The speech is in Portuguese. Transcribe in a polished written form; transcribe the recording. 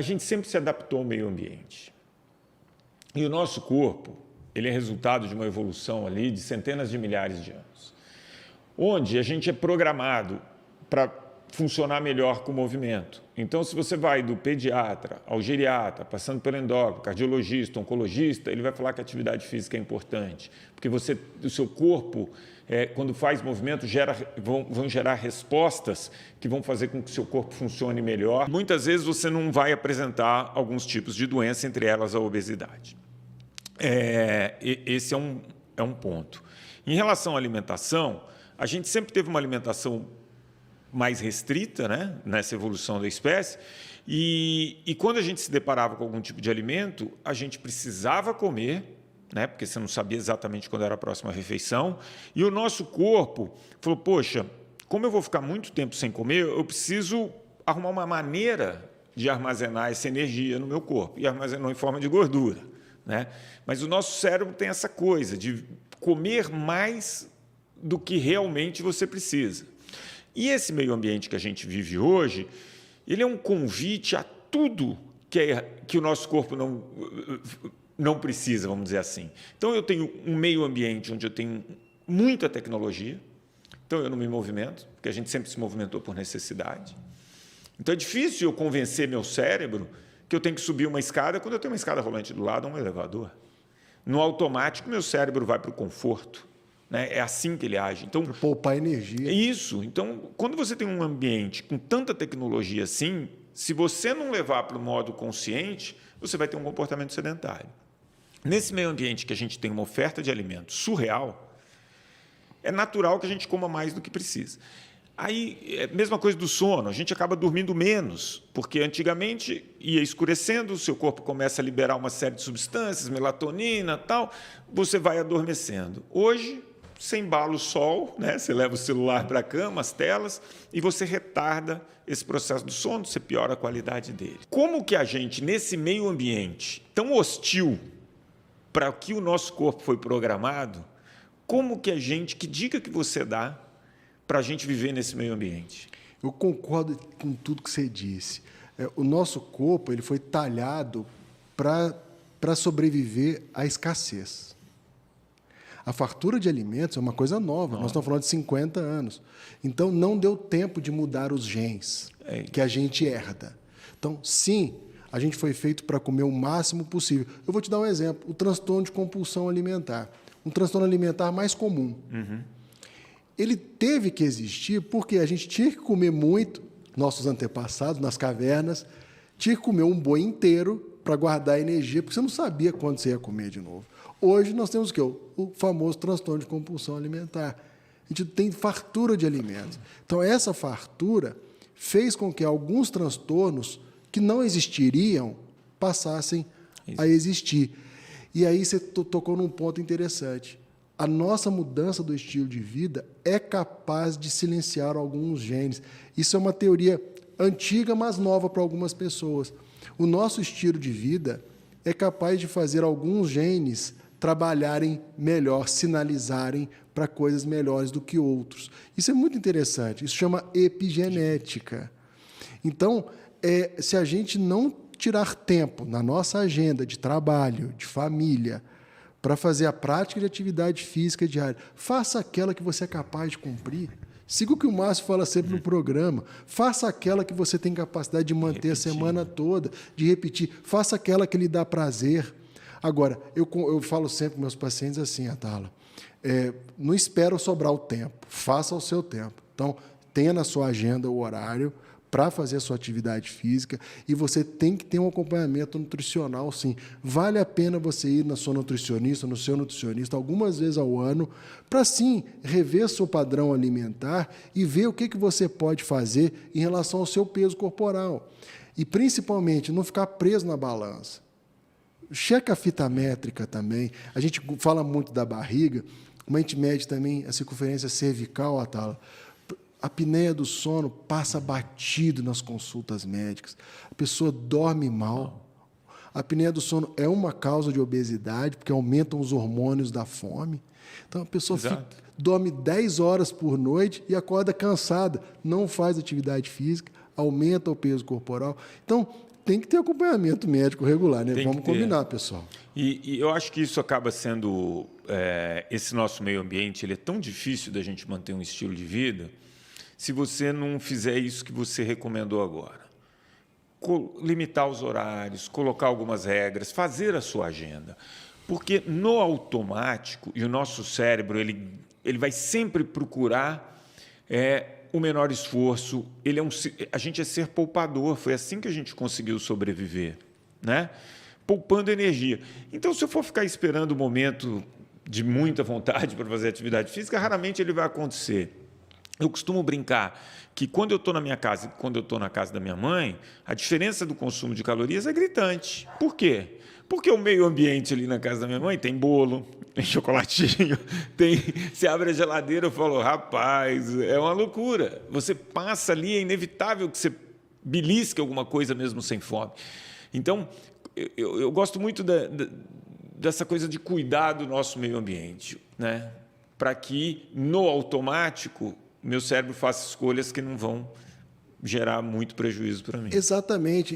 A gente sempre se adaptou ao meio ambiente. E o nosso corpo, ele é resultado de uma evolução ali de centenas de milhares de anos, onde a gente é programado para funcionar melhor com o movimento. Então, se você vai do pediatra ao geriatra, passando pelo endócrino, cardiologista, oncologista, ele vai falar que a atividade física é importante, porque o seu corpo, quando faz movimento, vão gerar respostas que vão fazer com que o seu corpo funcione melhor. Muitas vezes você não vai apresentar alguns tipos de doença, entre elas a obesidade. Esse é um ponto. Em relação à alimentação, a gente sempre teve uma alimentação mais restrita, né, nessa evolução da espécie, e quando a gente se deparava com algum tipo de alimento, a gente precisava comer, né, porque você não sabia exatamente quando era a próxima refeição, e o nosso corpo falou, poxa, como eu vou ficar muito tempo sem comer, eu preciso arrumar uma maneira de armazenar essa energia no meu corpo, e armazenou em forma de gordura, né? Mas o nosso cérebro tem essa coisa de comer mais do que realmente você precisa. E esse meio ambiente que a gente vive hoje, ele é um convite a tudo que o nosso corpo não precisa, vamos dizer assim. Então, eu tenho um meio ambiente onde eu tenho muita tecnologia, então eu não me movimento, porque a gente sempre se movimentou por necessidade. Então, é difícil eu convencer meu cérebro que eu tenho que subir uma escada quando eu tenho uma escada rolante do lado ou um elevador. No automático, meu cérebro vai para o conforto. Né? É assim que ele age. Então, para poupar energia. Isso. Então, quando você tem um ambiente com tanta tecnologia assim, se você não levar para o modo consciente, você vai ter um comportamento sedentário. Nesse meio ambiente que a gente tem uma oferta de alimentos surreal, é natural que a gente coma mais do que precisa. Aí, é a mesma coisa do sono, a gente acaba dormindo menos, porque antigamente ia escurecendo, o seu corpo começa a liberar uma série de substâncias, melatonina, tal, você vai adormecendo. Hoje, você embala o sol, né? Você leva o celular para a cama, as telas, e você retarda esse processo do sono, você piora a qualidade dele. Como que a gente, nesse meio ambiente tão hostil para o que o nosso corpo foi programado, como que que dica que você dá para a gente viver nesse meio ambiente? Eu concordo com tudo que você disse. O nosso corpo ele foi talhado para sobreviver à escassez. A fartura de alimentos é uma coisa nova. Nós estamos falando de 50 anos. Então, não deu tempo de mudar os genes que a gente herda. Então, sim, a gente foi feito para comer o máximo possível. Eu vou te dar um exemplo. O transtorno de compulsão alimentar. Um transtorno alimentar mais comum. Uhum. Ele teve que existir porque a gente tinha que comer muito, nossos antepassados, nas cavernas, tinha que comer um boi inteiro para guardar energia, porque você não sabia quando você ia comer de novo. Hoje nós temos o quê? O famoso transtorno de compulsão alimentar. A gente tem fartura de alimentos. Então, essa fartura fez com que alguns transtornos que não existiriam passassem a existir. E aí você tocou num ponto interessante. A nossa mudança do estilo de vida é capaz de silenciar alguns genes. Isso é uma teoria antiga, mas nova para algumas pessoas. O nosso estilo de vida é capaz de fazer alguns genes trabalharem melhor, sinalizarem para coisas melhores do que outros. Isso é muito interessante. Isso chama epigenética. Então, se a gente não tirar tempo na nossa agenda de trabalho, de família, para fazer a prática de atividade física diária, faça aquela que você é capaz de cumprir. Siga o que o Márcio fala sempre no programa. Faça aquela que você tem capacidade de manter a semana toda, de repetir. Faça aquela que lhe dá prazer. Agora, eu falo sempre para meus pacientes assim, Atala, não espera sobrar o tempo, faça ao seu tempo. Então, tenha na sua agenda o horário para fazer a sua atividade física e você tem que ter um acompanhamento nutricional, sim. Vale a pena você ir na sua nutricionista, no seu nutricionista, algumas vezes ao ano, para, sim, rever seu padrão alimentar e ver o que você pode fazer em relação ao seu peso corporal. E, principalmente, não ficar preso na balança. Checa a fita métrica também. A gente fala muito da barriga, mas a gente mede também a circunferência cervical, Atala. A apneia do sono passa batido nas consultas médicas. A pessoa dorme mal. A apneia do sono é uma causa de obesidade, porque aumentam os hormônios da fome. Então, a pessoa dorme 10 horas por noite e acorda cansada, não faz atividade física, aumenta o peso corporal. Então, tem que ter acompanhamento médico regular, né? Tem Vamos que ter. combinar, pessoal. E eu acho que isso acaba sendo... esse nosso meio ambiente ele é tão difícil da gente manter um estilo de vida se você não fizer isso que você recomendou agora. Limitar os horários, colocar algumas regras, fazer a sua agenda. Porque no automático, e o nosso cérebro ele vai sempre procurar o menor esforço. A gente é ser poupador, foi assim que a gente conseguiu sobreviver, né? Poupando energia. Então, se eu for ficar esperando o momento de muita vontade para fazer atividade física, raramente ele vai acontecer. Eu costumo brincar que quando eu estou na minha casa e quando eu estou na casa da minha mãe, a diferença do consumo de calorias é gritante. Por quê? Porque o meio ambiente ali na casa da minha mãe tem bolo, tem chocolatinho, você abre a geladeira e fala, rapaz, é uma loucura. Você passa ali, é inevitável que você belisque alguma coisa mesmo sem fome. Então, eu gosto muito dessa coisa de cuidar do nosso meio ambiente, né? Para que, no automático, meu cérebro faça escolhas que não vão gerar muito prejuízo para mim. Exatamente.